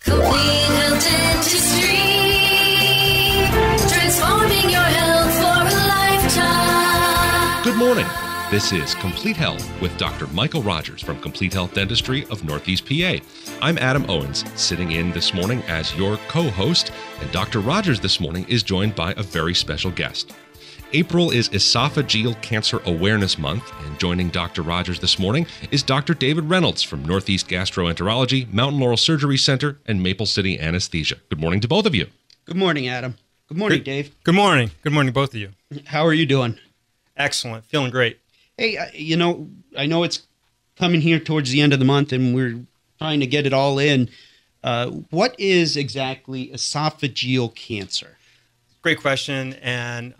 Complete Health Dentistry, transforming your health for a lifetime. Good morning. This is Complete Health with Dr. Michael Rogers from Complete Health Dentistry of Northeast PA. I'm Adam Owens, sitting in this morning as your co-host, and Dr. Rogers this morning is joined by a very special guest. April is Esophageal Cancer Awareness Month, and joining Dr. Rogers this morning is Dr. David Reynolds from Northeast Gastroenterology, Mountain Laurel Surgery Center, and Maple City Anesthesia. Good morning to both of you. Good morning, Adam. Good morning, Dave. Good morning. Good morning, both of you. How are you doing? Excellent. Feeling great. Hey, I know it's coming here towards the end of the month, and we're trying to get it all in. What is exactly esophageal cancer? Great question, and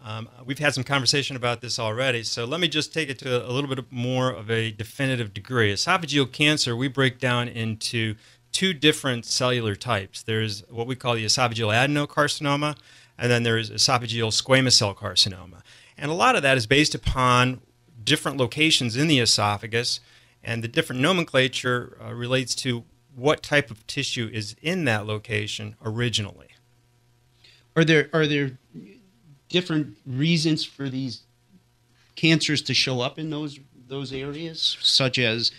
we've had some conversation about this already, so let me just take it to a little bit more of a definitive degree. Esophageal cancer, we break down into two different cellular types. There's what we call the esophageal adenocarcinoma, and then there's esophageal squamous cell carcinoma. And a lot of that is based upon different locations in the esophagus, and the different nomenclature relates to what type of tissue is in that location originally. Are there different reasons for these cancers to show up in those areas, such as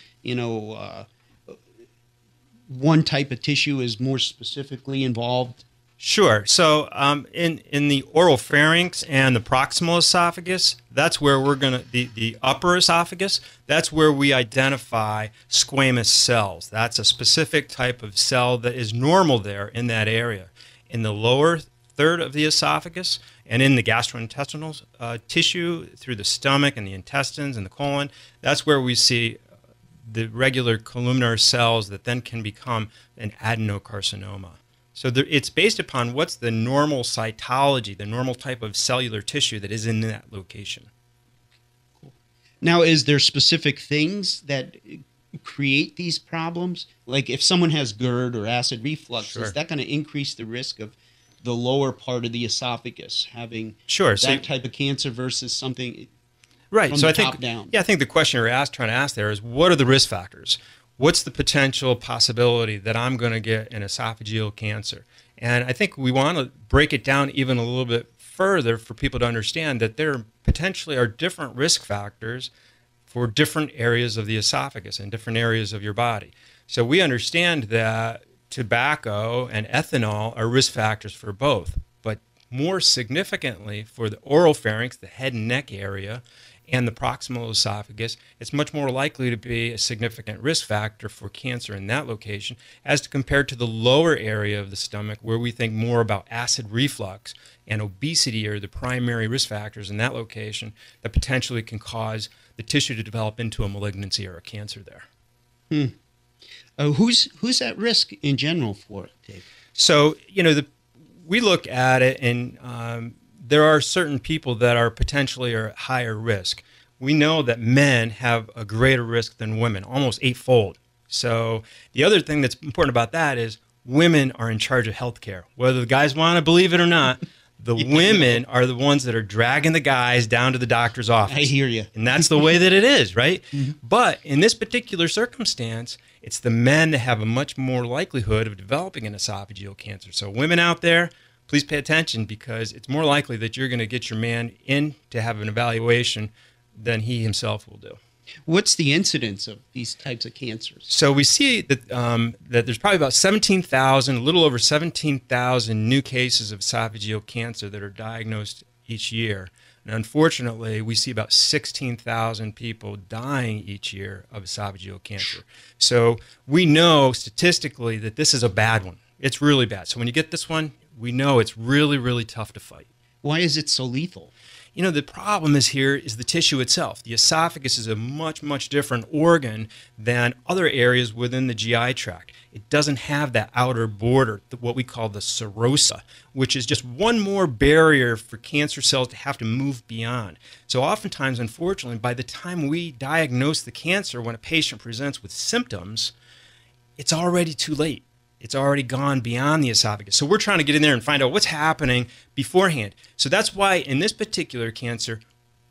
one type of tissue is more specifically involved? Sure. So in the oropharynx and the proximal esophagus, that's where we're going to, the upper esophagus, that's where we identify squamous cells. That's a specific type of cell that is normal there in that area. In the lower third of the esophagus and in the gastrointestinal tissue through the stomach and the intestines and the colon, that's where we see the regular columnar cells that then can become an adenocarcinoma. So it's based upon what's the normal cytology, the normal type of cellular tissue that is in that location. Cool. Now, is there specific things that create these problems? Like if someone has GERD or acid reflux, Sure. Is that going to increase the risk of the lower part of the esophagus having Sure. that type of cancer versus something Right. from So the I think, top down? yeah, I think the question you're trying to ask there is, what are the risk factors? What's the potential possibility that I'm going to get an esophageal cancer? And I think we want to break it down even a little bit further for people to understand that there potentially are different risk factors for different areas of the esophagus and different areas of your body. So we understand that tobacco and ethanol are risk factors for both, but more significantly for the oropharynx, the head and neck area, and the proximal esophagus, it's much more likely to be a significant risk factor for cancer in that location as compared to the lower area of the stomach, where we think more about acid reflux and obesity are the primary risk factors in that location that potentially can cause the tissue to develop into a malignancy or a cancer there. Who's at risk in general for it, Dave? So, we look at it and there are certain people that are potentially at higher risk. We know that men have a greater risk than women, almost 8-fold. So the other thing that's important about that is women are in charge of healthcare. Whether the guys want to believe it or not, the women are the ones that are dragging the guys down to the doctor's office. I hear you. And that's the way that it is, right? Mm-hmm. But in this particular circumstance, it's the men that have a much more likelihood of developing an esophageal cancer. So women out there, please pay attention, because it's more likely that you're going to get your man in to have an evaluation than he himself will do. What's the incidence of these types of cancers? So we see that that there's probably about 17,000, a little over 17,000 new cases of esophageal cancer that are diagnosed each year. And unfortunately, we see about 16,000 people dying each year of esophageal cancer. So we know statistically that this is a bad one. It's really bad. So when you get this one, we know it's really, really tough to fight. Why is it so lethal? The problem is the tissue itself. The esophagus is a much, much different organ than other areas within the GI tract. It doesn't have that outer border, what we call the serosa, which is just one more barrier for cancer cells to have to move beyond. So oftentimes, unfortunately, by the time we diagnose the cancer, when a patient presents with symptoms, it's already too late. It's already gone beyond the esophagus. So we're trying to get in there and find out what's happening beforehand. So that's why in this particular cancer,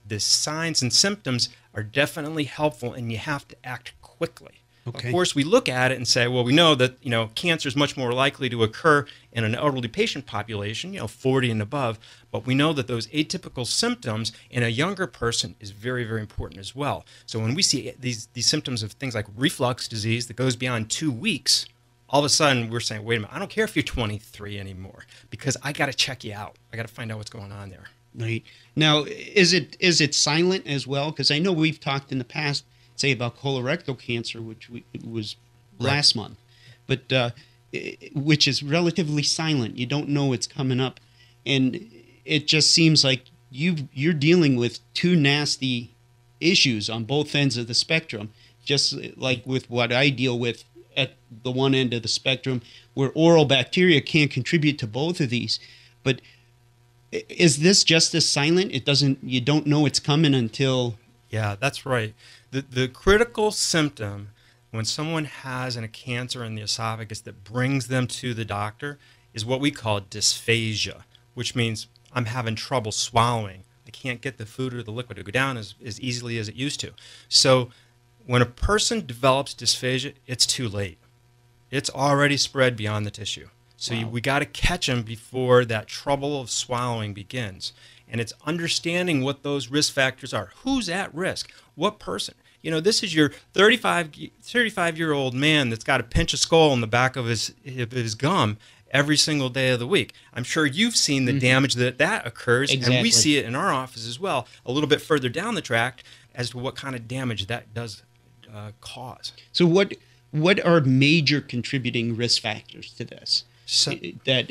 the signs and symptoms are definitely helpful, and you have to act quickly. Okay. Of course, we look at it and say, well, we know that, cancer is much more likely to occur in an elderly patient population, 40 and above, but we know that those atypical symptoms in a younger person is very, very important as well. So when we see these symptoms of things like reflux disease that goes beyond 2 weeks, all of a sudden we're saying, wait a minute, I don't care if you're 23 anymore, because I got to check you out. I got to find out what's going on there. Right. Now, is it silent as well? Because I know we've talked in the past, say, about colorectal cancer, which was last month, but which is relatively silent. You don't know it's coming up, and it just seems like you're dealing with two nasty issues on both ends of the spectrum, just like with what I deal with at the one end of the spectrum, where oral bacteria can contribute to both of these. But is this just as silent? You don't know it's coming until... Yeah, that's right. The critical symptom when someone has a cancer in the esophagus that brings them to the doctor is what we call dysphagia, which means I'm having trouble swallowing. I can't get the food or the liquid to go down as easily as it used to. So when a person develops dysphagia, it's too late. It's already spread beyond the tissue. So Wow. we got to catch them before that trouble of swallowing begins. And it's understanding what those risk factors are. Who's at risk? What person? This is your 35-year-old man that's got a pinch of skull in the back of his gum every single day of the week. I'm sure you've seen the damage that occurs, Exactly. and we see it in our office as well, a little bit further down the tract as to what kind of damage that does cause. So what are major contributing risk factors to this? So, That,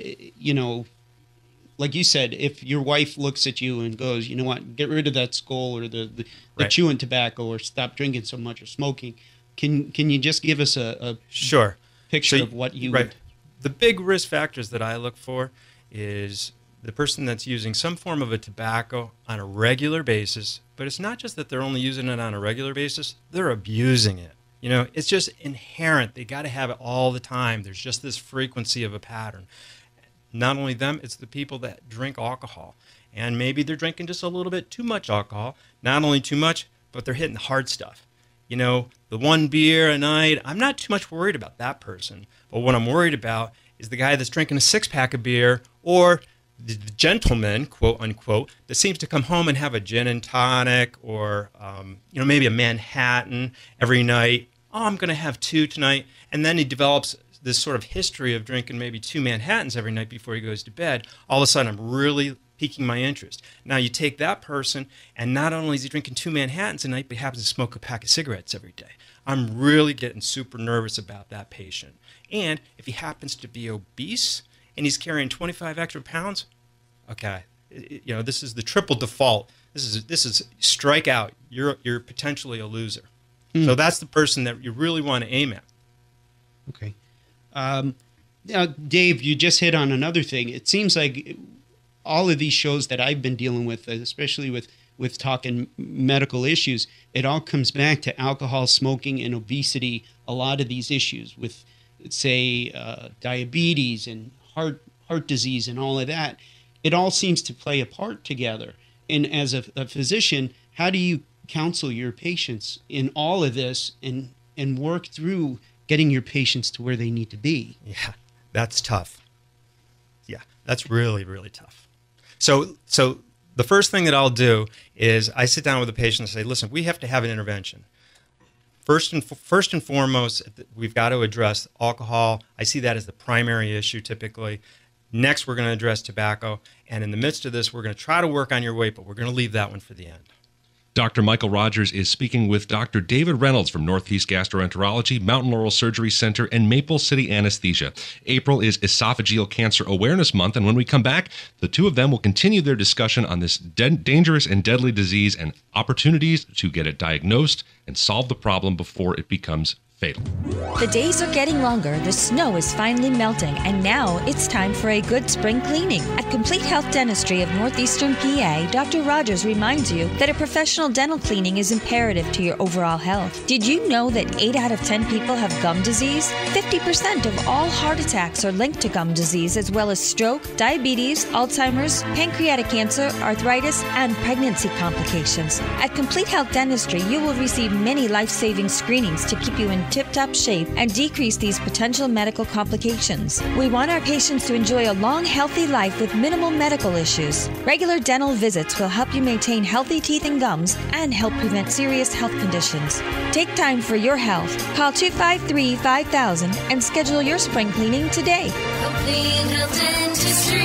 like you said, if your wife looks at you and goes, you know what, get rid of that skull or the Right. chewing tobacco or stop drinking so much or smoking, can you just give us a sure. picture So, of what you right. would... The big risk factors that I look for is the person that's using some form of a tobacco on a regular basis, but it's not just that they're only using it on a regular basis, they're abusing it. It's just inherent. They got to have it all the time. There's just this frequency of a pattern. Not only them, it's the people that drink alcohol. And maybe they're drinking just a little bit too much alcohol. Not only too much, but they're hitting the hard stuff. The one beer a night, I'm not too much worried about that person. But what I'm worried about is the guy that's drinking a six-pack of beer, or the gentleman, quote unquote, that seems to come home and have a gin and tonic, or maybe a Manhattan every night. Oh, I'm going to have 2 tonight. And then he develops this sort of history of drinking maybe 2 Manhattans every night before he goes to bed. All of a sudden, I'm really piquing my interest. Now, you take that person, and not only is he drinking 2 Manhattans a night, but he happens to smoke a pack of cigarettes every day. I'm really getting super nervous about that patient. And if he happens to be obese and he's carrying 25 extra pounds, okay, this is the triple default. This is strike out. You're potentially a loser. So that's the person that you really want to aim at. Okay. Now, Dave, you just hit on another thing. It seems like all of these shows that I've been dealing with, especially with talking medical issues, it all comes back to alcohol, smoking, and obesity. A lot of these issues with, say, diabetes and heart disease and all of that, it all seems to play a part together. And as a physician, how do you counsel your patients in all of this and work through getting your patients to where they need to be? Yeah, that's tough. Yeah, that's really, really tough. So the first thing that I'll do is I sit down with the patient and say, listen, we have to have an intervention. First and foremost, we've got to address alcohol. I see that as the primary issue typically. Next, we're going to address tobacco. And in the midst of this, we're going to try to work on your weight, but we're going to leave that one for the end. Dr. Michael Rogers is speaking with Dr. David Reynolds from Northeast Gastroenterology, Mountain Laurel Surgery Center, and Maple City Anesthesia. April is Esophageal Cancer Awareness Month, and when we come back, the two of them will continue their discussion on this dangerous and deadly disease and opportunities to get it diagnosed and solve the problem before it becomes fatal. The days are getting longer, the snow is finally melting, and now it's time for a good spring cleaning. At Complete Health Dentistry of Northeastern PA, Dr. Rogers reminds you that a professional dental cleaning is imperative to your overall health. Did you know that 8 out of 10 people have gum disease? 50% of all heart attacks are linked to gum disease, as well as stroke, diabetes, Alzheimer's, pancreatic cancer, arthritis, and pregnancy complications. At Complete Health Dentistry, you will receive many life-saving screenings to keep you in in tip-top shape and decrease these potential medical complications. We want our patients to enjoy a long, healthy life with minimal medical issues. Regular dental visits will help you maintain healthy teeth and gums and help prevent serious health conditions. Take time for your health. Call 253-5000 and schedule your spring cleaning today. Complete Health Dentistry,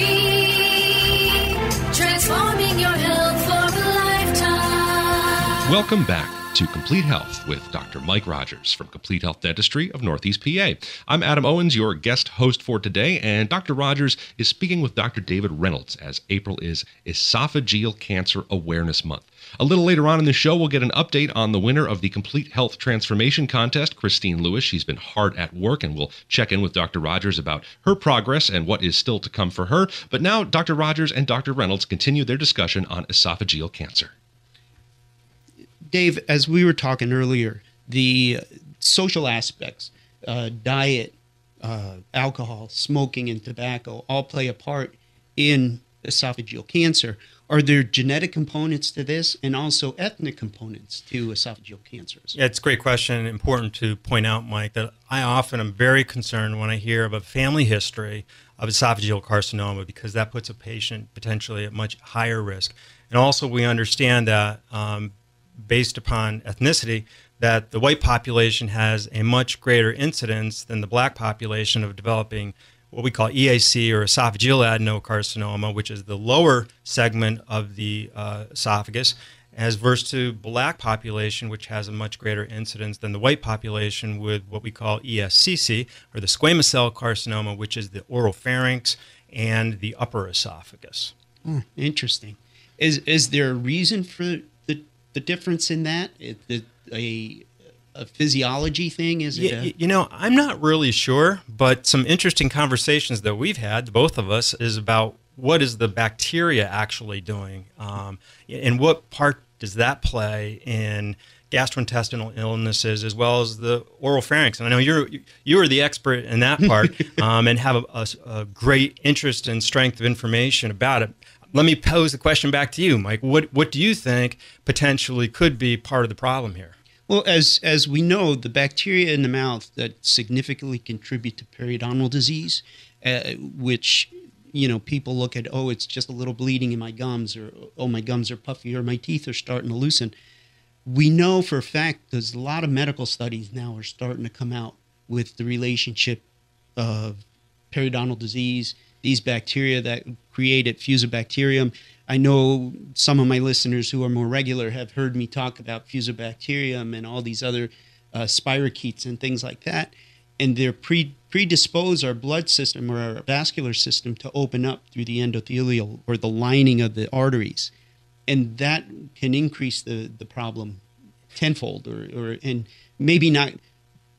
transforming your health for a lifetime. Welcome back to Complete Health with Dr. Mike Rogers from Complete Health Dentistry of Northeast PA. I'm Adam Owens, your guest host for today, and Dr. Rogers is speaking with Dr. David Reynolds as April is Esophageal Cancer Awareness Month. A little later on in the show, we'll get an update on the winner of the Complete Health Transformation Contest, Christine Lewis. She's been hard at work, and we'll check in with Dr. Rogers about her progress and what is still to come for her. But now, Dr. Rogers and Dr. Reynolds continue their discussion on esophageal cancer. Dave, as we were talking earlier, the social aspects, diet, alcohol, smoking, and tobacco all play a part in esophageal cancer. Are there genetic components to this and also ethnic components to esophageal cancers? Yeah, it's a great question. Important to point out, Mike, that I often am very concerned when I hear of a family history of esophageal carcinoma because that puts a patient potentially at much higher risk. And also we understand that based upon ethnicity, that the white population has a much greater incidence than the black population of developing what we call EAC or esophageal adenocarcinoma, which is the lower segment of the esophagus, as versus to black population, which has a much greater incidence than the white population with what we call ESCC, or the squamous cell carcinoma, which is the oropharynx and the upper esophagus. Interesting. Is there a reason for the difference in that? A physiology thing? Is it? You know, I'm not really sure, but some interesting conversations that we've had, both of us, is about what is the bacteria actually doing, and what part does that play in gastrointestinal illnesses as well as the oropharynx. And I know you are the expert in that part, and have a great interest and strength of information about it. Let me pose the question back to you, Mike. What do you think potentially could be part of the problem here? Well, as we know, the bacteria in the mouth that significantly contribute to periodontal disease, which, people look at, it's just a little bleeding in my gums, or, my gums are puffy, or my teeth are starting to loosen. We know for a fact there's a lot of medical studies now are starting to come out with the relationship of periodontal disease, these bacteria that create it, Fusobacterium. I know some of my listeners who are more regular have heard me talk about Fusobacterium and all these other spirochetes and things like that. And they're predispose our blood system or our vascular system to open up through the endothelial or the lining of the arteries. And that can increase the problem tenfold and maybe not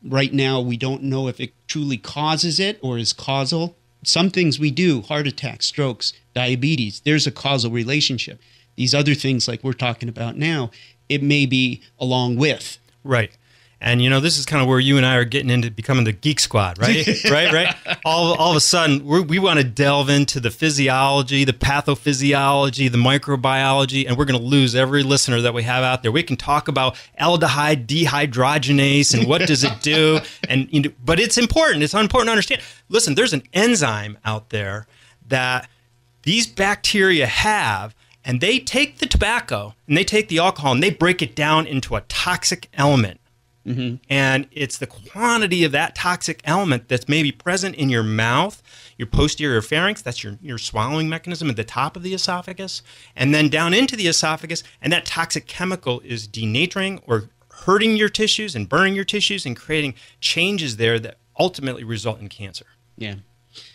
right now. We don't know if it truly causes it or is causal. Some things we do, heart attacks, strokes, diabetes, there's a causal relationship. These other things like we're talking about now, it may be along with. Right. And, this is kind of where you and I are getting into becoming the geek squad, right? right. All of a sudden, we want to delve into the physiology, the pathophysiology, the microbiology, and we're going to lose every listener that we have out there. We can talk about aldehyde dehydrogenase and what does it do, but it's important. It's important to understand. Listen, there's an enzyme out there that these bacteria have, and they take the tobacco and they take the alcohol and they break it down into a toxic element. Mm-hmm. And it's the quantity of that toxic element that's maybe present in your mouth, your posterior pharynx, that's your swallowing mechanism at the top of the esophagus, and then down into the esophagus, and that toxic chemical is denaturing or hurting your tissues and burning your tissues and creating changes there that ultimately result in cancer. Yeah.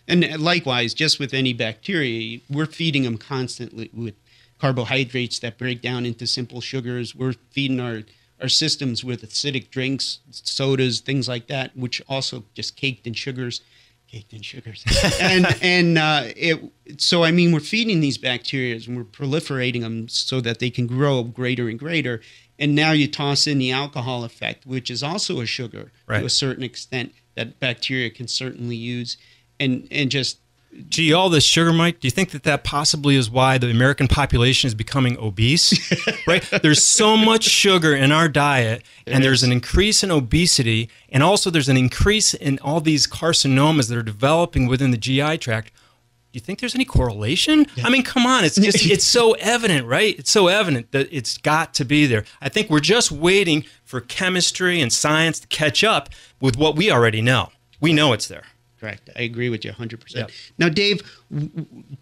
And likewise, just with any bacteria, we're feeding them constantly with carbohydrates that break down into simple sugars. We're feeding our systems with acidic drinks, sodas, things like that, which also just caked in sugars. So we're feeding these bacteria and we're proliferating them so that they can grow greater and greater. And now you toss in the alcohol effect, which is also a sugar to a certain extent that bacteria can certainly use. And just Gee, all this sugar, Mike, do you think that possibly is why the American population is becoming obese? Right? There's so much sugar in our diet, and there's an increase in obesity, and also there's an increase in all these carcinomas that are developing within the GI tract. Do you think there's any correlation? Yeah. I mean, come on. It's just, it's so evident, right? It's so evident that it's got to be there. I think we're just waiting for chemistry and science to catch up with what we already know. We know it's there. Correct. I agree with you 100%. Yep. Now, Dave,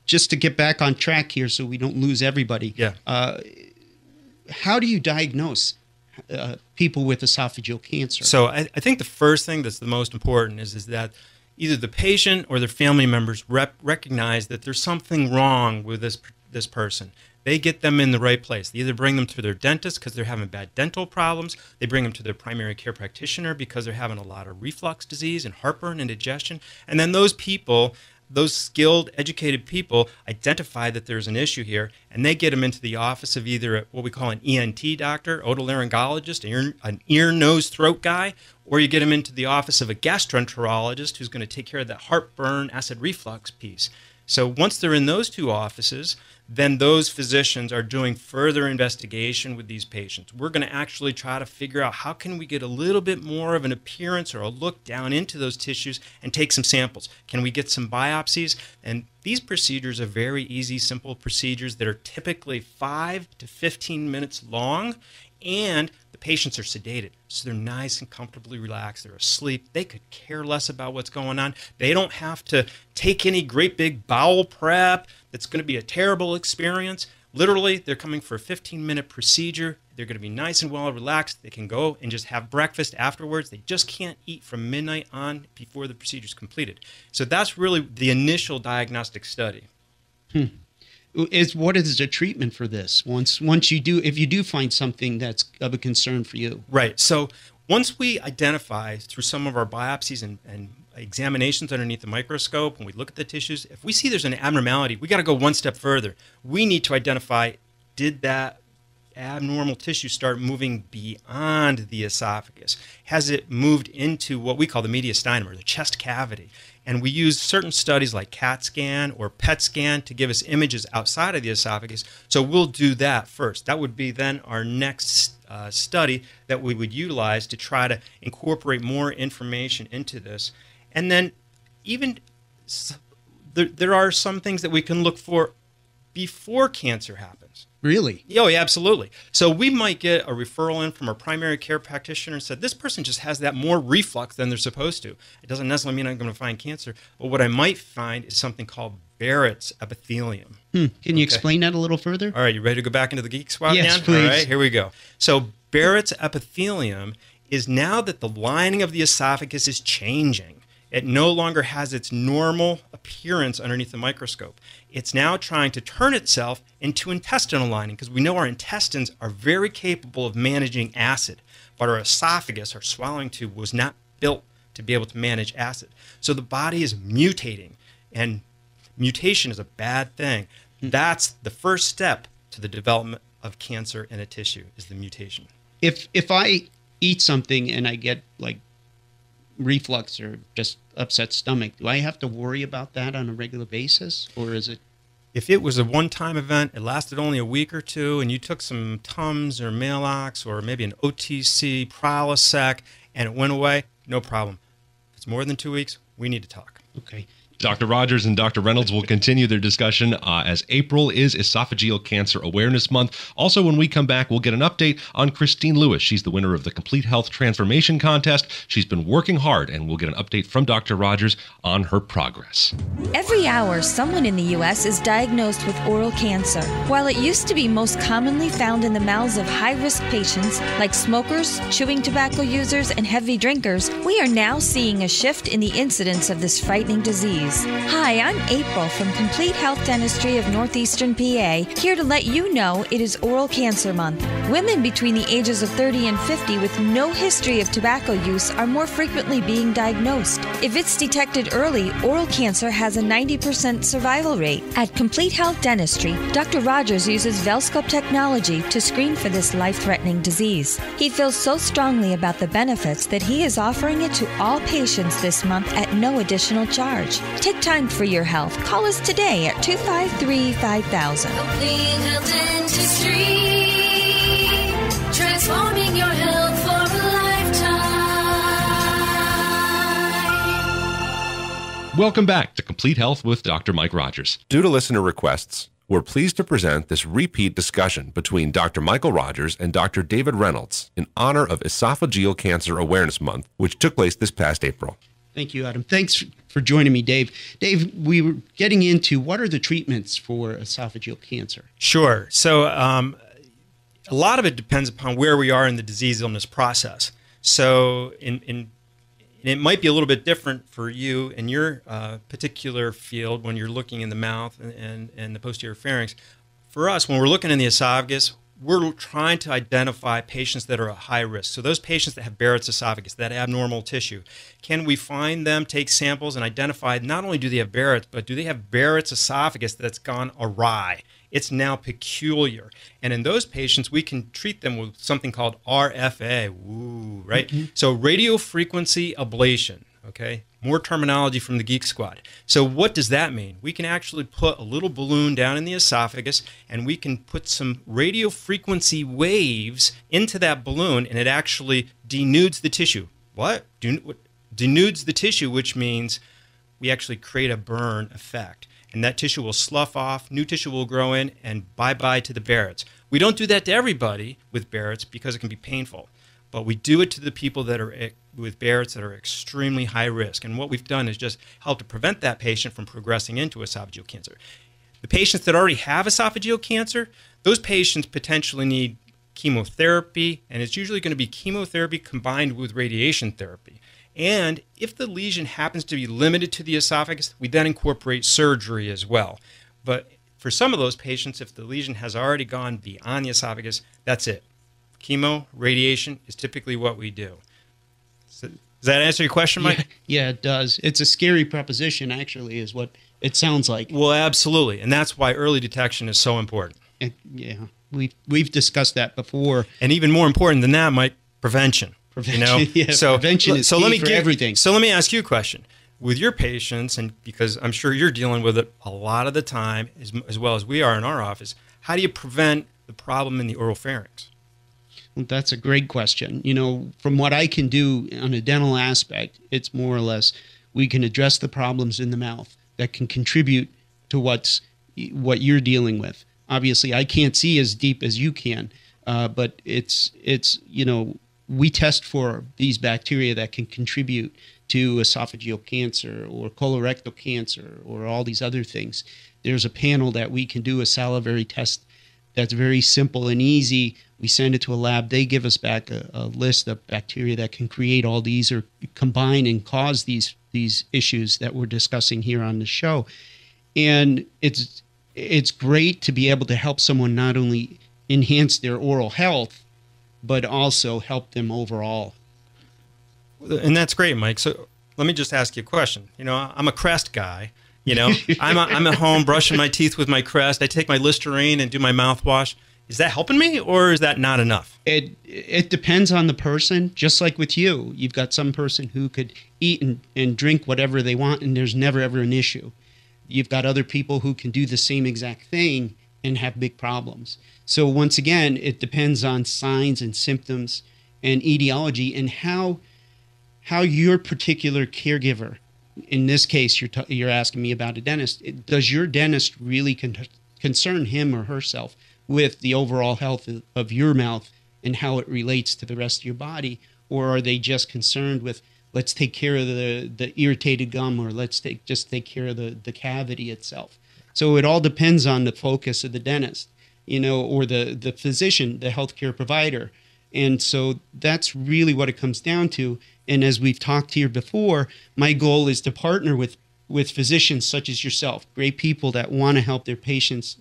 just to get back on track here so we don't lose everybody, how do you diagnose people with esophageal cancer? So I think the first thing that's the most important is that either the patient or their family members recognize that there's something wrong with this person. They get them in the right place. They either bring them to their dentist because they're having bad dental problems. They bring them to their primary care practitioner because they're having a lot of reflux disease and heartburn and indigestion. And then those people, those skilled, educated people, identify that there's an issue here, and they get them into the office of either what we call an ENT doctor, otolaryngologist, an ear, nose, throat guy, or you get them into the office of a gastroenterologist who's going to take care of that heartburn, acid reflux piece. So once they're in those two offices, then those physicians are doing further investigation with these patients. We're going to actually try to figure out how can we get a little bit more of an appearance or a look down into those tissues and take some samples. Can we get some biopsies? And these procedures are very easy, simple procedures that are typically 5 to 15 minutes long, and the patients are sedated. So they're nice and comfortably relaxed. They're asleep. They could care less about what's going on. They don't have to take any great big bowel prep. That's going to be a terrible experience. Literally, they're coming for a 15-minute procedure. They're going to be nice and well relaxed. They can go and just have breakfast afterwards. They just can't eat from midnight on before the procedure is completed. So that's really the initial diagnostic study. What is the treatment for this? Once you do, if you do find something that's of a concern for you, right? So once we identify through some of our biopsies and examinations underneath the microscope, when we look at the tissues, if we see there's an abnormality, we got to go one step further. We need to identify, did that abnormal tissue start moving beyond the esophagus? Has it moved into what we call the mediastinum, or the chest cavity? And we use certain studies like CAT scan or PET scan to give us images outside of the esophagus. So we'll do that first. That would be then our next study that we would utilize to try to incorporate more information into this. And then even there are some things that we can look for before cancer happens. Really? Oh, yeah, absolutely. So we might get a referral in from our primary care practitioner and said, this person just has that more reflux than they're supposed to. It doesn't necessarily mean I'm going to find cancer, but what I might find is something called Barrett's epithelium. Can you explain that a little further? All right, you ready to go back into the geek spot Yes, again? please. All right, here we go. So Barrett's epithelium is now that the lining of the esophagus is changing. It no longer has its normal appearance underneath the microscope. It's now trying to turn itself into intestinal lining, because we know our intestines are very capable of managing acid, but our esophagus, our swallowing tube, was not built to be able to manage acid. So the body is mutating, and mutation is a bad thing. That's the first step to the development of cancer in a tissue, is the mutation. If I eat something and I get like reflux or just upset stomach, do I have to worry about that on a regular basis, or is it? If it was a one-time event, it lasted only a week or two, and you took some Tums or Maalox or maybe an OTC, Prilosec, and it went away, no problem. If it's more than 2 weeks, we need to talk. Okay. Dr. Rogers and Dr. Reynolds will continue their discussion as April is Esophageal Cancer Awareness Month. Also, when we come back, we'll get an update on Christine Lewis. She's the winner of the Complete Health Transformation Contest. She's been working hard, and we'll get an update from Dr. Rogers on her progress. Every hour, someone in the U.S. is diagnosed with oral cancer. While it used to be most commonly found in the mouths of high-risk patients like smokers, chewing tobacco users, and heavy drinkers, we are now seeing a shift in the incidence of this frightening disease. Hi, I'm April from Complete Health Dentistry of Northeastern PA, here to let you know it is Oral Cancer Month. Women between the ages of 30 and 50 with no history of tobacco use are more frequently being diagnosed. If it's detected early, oral cancer has a 90% survival rate. At Complete Health Dentistry, Dr. Rogers uses Velscope technology to screen for this life-threatening disease. He feels so strongly about the benefits that he is offering it to all patients this month at no additional charge. Take time for your health. Call us today at 253-5000. Complete Health Dentistry, transforming your health for a lifetime. Welcome back to Complete Health with Dr. Mike Rogers. Due to listener requests, we're pleased to present this repeat discussion between Dr. Michael Rogers and Dr. David Reynolds in honor of Esophageal Cancer Awareness Month, which took place this past April. Thank you, Adam. Thanks for joining me, Dave. Dave, we were getting into what are the treatments for esophageal cancer? Sure. So a lot of it depends upon where we are in the disease illness process. So it might be a little bit different for you in your particular field when you're looking in the mouth and the posterior pharynx. For us, when we're looking in the esophagus, we're trying to identify patients that are at high risk. So those patients that have Barrett's esophagus, that abnormal tissue, can we find them, take samples, and identify not only do they have Barrett's, but do they have Barrett's esophagus that's gone awry? It's now peculiar. And in those patients, we can treat them with something called RFA, right? Mm-hmm. So radiofrequency ablation, okay? More terminology from the Geek Squad. So what does that mean? We can actually put a little balloon down in the esophagus, and we can put some radio frequency waves into that balloon, and it actually denudes the tissue. What? Denudes the tissue, which means we actually create a burn effect. And that tissue will slough off, new tissue will grow in, and bye-bye to the Barrett's. We don't do that to everybody with Barrett's because it can be painful. But we do it to the people that are with Barrett's that are extremely high risk. And what we've done is just help to prevent that patient from progressing into esophageal cancer. The patients that already have esophageal cancer, those patients potentially need chemotherapy, and it's usually going to be chemotherapy combined with radiation therapy. And if the lesion happens to be limited to the esophagus, we then incorporate surgery as well. But for some of those patients, if the lesion has already gone beyond the esophagus, that's it. Chemo, radiation is typically what we do. So, does that answer your question, Mike? Yeah, it does. It's a scary proposition, actually, is what it sounds like. Well, absolutely. And that's why early detection is so important. Yeah, we've discussed that before. And even more important than that, Mike, prevention. Prevention, you know? yeah, so, prevention is key for everything. So let me ask you a question. With your patients, and because I'm sure you're dealing with it a lot of the time, as well as we are in our office, how do you prevent the problem in the oropharynx? Well, that's a great question. You know, from what I can do on a dental aspect, it's more or less we can address the problems in the mouth that can contribute to what you're dealing with. Obviously, I can't see as deep as you can, but it's you know, we test for these bacteria that can contribute to esophageal cancer or colorectal cancer or all these other things. There's a panel that we can do, a salivary test that's very simple and easy. We send it to a lab. They give us back a list of bacteria that can create all these or combine and cause these issues that we're discussing here on the show. And it's great to be able to help someone not only enhance their oral health, but also help them overall. And that's great, Mike. So let me just ask you a question. You know, I'm a Crest guy. You know, I'm at home brushing my teeth with my Crest. I take my Listerine and do my mouthwash. Is that helping me, or is that not enough? It depends on the person. Just like with you, you've got some person who could eat and drink whatever they want, and there's never ever an issue. You've got other people who can do the same exact thing and have big problems. So once again, it depends on signs and symptoms and etiology and how your particular caregiver, in this case, you're asking me about a dentist. Does your dentist really concern him or herself with the overall health of your mouth and how it relates to the rest of your body? Or are they just concerned with, let's take care of the irritated gum, or let's just take care of the cavity itself? So it all depends on the focus of the dentist, you know, or the physician, the healthcare provider. And so that's really what it comes down to. And as we've talked here before, my goal is to partner with physicians such as yourself, great people that want to help their patients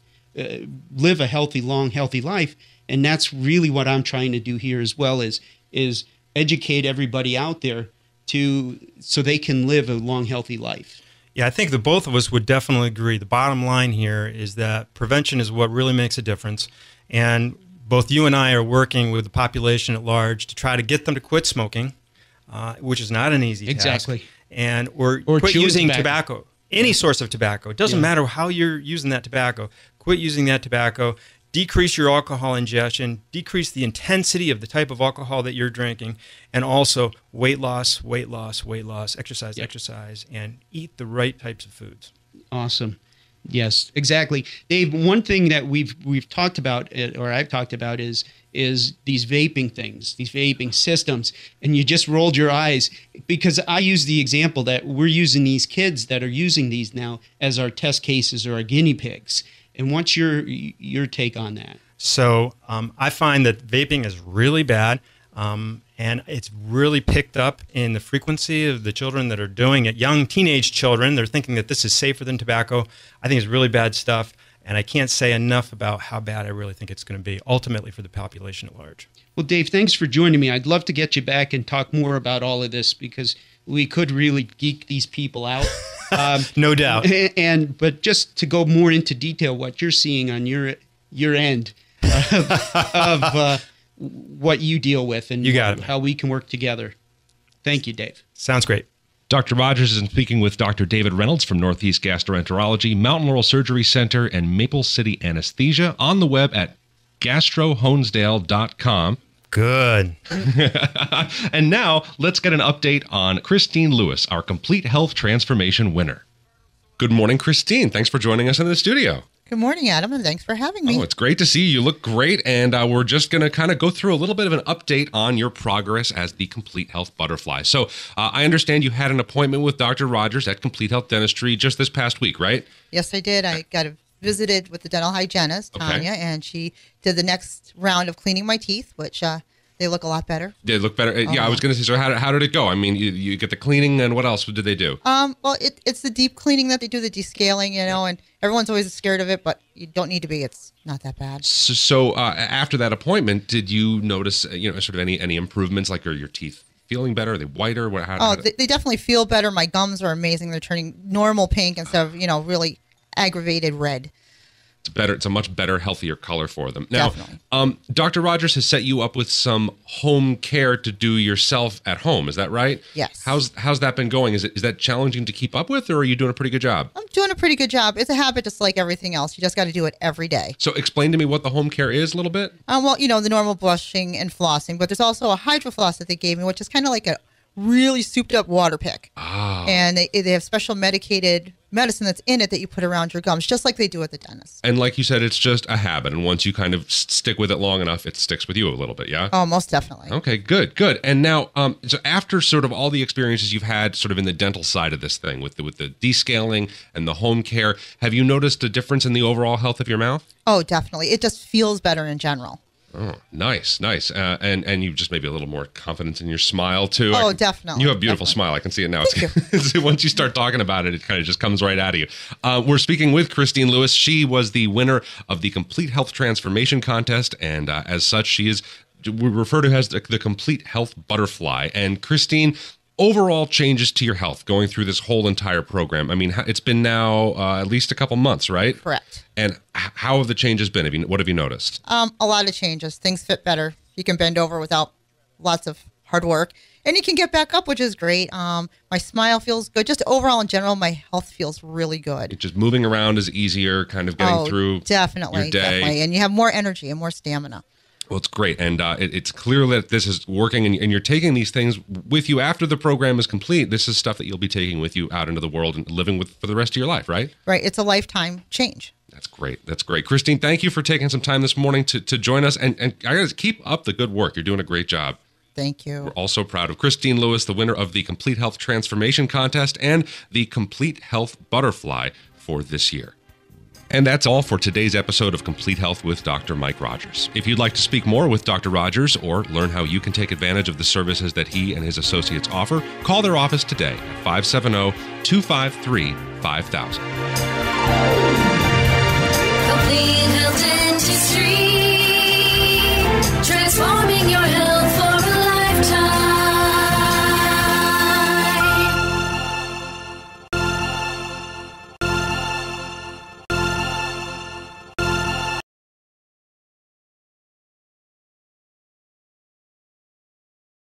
live a healthy, long, healthy life. And that's really what I'm trying to do here as well, is educate everybody out there so they can live a long, healthy life. Yeah, I think the both of us would definitely agree. The bottom line here is that prevention is what really makes a difference. And both you and I are working with the population at large to try to get them to quit smoking, which is not an easy task. Exactly. And or quit using tobacco. any source of tobacco. It doesn't matter how you're using that tobacco. Quit using that tobacco. Decrease your alcohol ingestion, decrease the intensity of the type of alcohol that you're drinking, and also weight loss, exercise, and eat the right types of foods. Awesome. Yes, exactly. Dave, one thing that we've talked about, or I've talked about, is these vaping things, these vaping systems, and you just rolled your eyes because I use the example that we're using these kids that are using these now as our test cases or our guinea pigs. And what's your take on that? So I find that vaping is really bad, and it's really picked up in the frequency of the children that are doing it. Young teenage children, they're thinking that this is safer than tobacco. I think it's really bad stuff, and I can't say enough about how bad I really think it's going to be ultimately for the population at large. Well, Dave, thanks for joining me. I'd love to get you back and talk more about all of this because we could really geek these people out. No doubt. But just to go more into detail, what you're seeing on your end of what you deal with and you got it, how we can work together. Thank you, Dave. Sounds great. Dr. Rogers is speaking with Dr. David Reynolds from Northeast Gastroenterology, Mountain Laurel Surgery Center, and Maple City Anesthesia on the web at gastrohonesdale.com. Good. And now let's get an update on Christine Lewis, our Complete Health Transformation winner. Good morning, Christine. Thanks for joining us in the studio. Good morning, Adam, and thanks for having me. Oh, it's great to see you. You look great, and we're just going to kind of go through a little bit of an update on your progress as the Complete Health Butterfly. So I understand you had an appointment with Dr. Rogers at Complete Health Dentistry just this past week, right? Yes, I did. I got visited with the dental hygienist, Tanya, and she did the next round of cleaning my teeth, which they look a lot better. They look better. Yeah, I was going to say, so how did it go? I mean, you get the cleaning, and what else did they do? Well, it's the deep cleaning that they do, the descaling, and everyone's always scared of it, but you don't need to be. It's not that bad. So after that appointment, did you notice, sort of any improvements, like your teeth feeling better? Are they whiter? They definitely feel better. My gums are amazing. They're turning normal pink instead of, really aggravated red. It's better. It's a much better, healthier color for them. Now, definitely. Dr. Rogers has set you up with some home care to do yourself at home. Is that right? Yes. How's that been going? Is that challenging to keep up with, or are you doing a pretty good job? I'm doing a pretty good job. It's a habit just like everything else. You just got to do it every day. So explain to me what the home care is a little bit. Well, the normal brushing and flossing, but there's also a hydro floss that they gave me, which is kind of like a really souped up water pick. Ah. And they have special medicated medicine that's in it that you put around your gums, just like they do at the dentist. And like you said, it's just a habit. And once you kind of stick with it long enough, it sticks with you a little bit, yeah? Oh, most definitely. Okay, good. And now, so after sort of all the experiences you've had sort of in the dental side of this thing with the descaling and the home care, have you noticed a difference in the overall health of your mouth? Oh, definitely. It just feels better in general. Oh, nice. And you just maybe a little more confidence in your smile, too. Oh, definitely. You have a beautiful smile. I can see it now. Thank you. Once you start talking about it, it kind of just comes right out of you. We're speaking with Christine Lewis. She was the winner of the Complete Health Transformation Contest, and as such, we refer to her as the Complete Health Butterfly. And Christine, overall changes to your health going through this whole entire program. I mean, it's been now at least a couple months, right? Correct. And how have the changes been? What have you noticed? A lot of changes. Things fit better. You can bend over without lots of hard work. And you can get back up, which is great. My smile feels good. Just overall, in general, my health feels really good. Just moving around is easier, kind of getting through definitely, your day. Definitely. And you have more energy and more stamina. Well, it's great. And it's clear that this is working, and you're taking these things with you after the program is complete. This is stuff that you'll be taking with you out into the world and living with for the rest of your life, right? Right. It's a lifetime change. That's great. Christine, thank you for taking some time this morning to join us. And I got to keep up the good work. You're doing a great job. Thank you. We're also proud of Christine Lewis, the winner of the Complete Health Transformation Contest and the Complete Health Butterfly for this year. And that's all for today's episode of Complete Health with Dr. Mike Rogers. If you'd like to speak more with Dr. Rogers or learn how you can take advantage of the services that he and his associates offer, call their office today at 570-253-5000.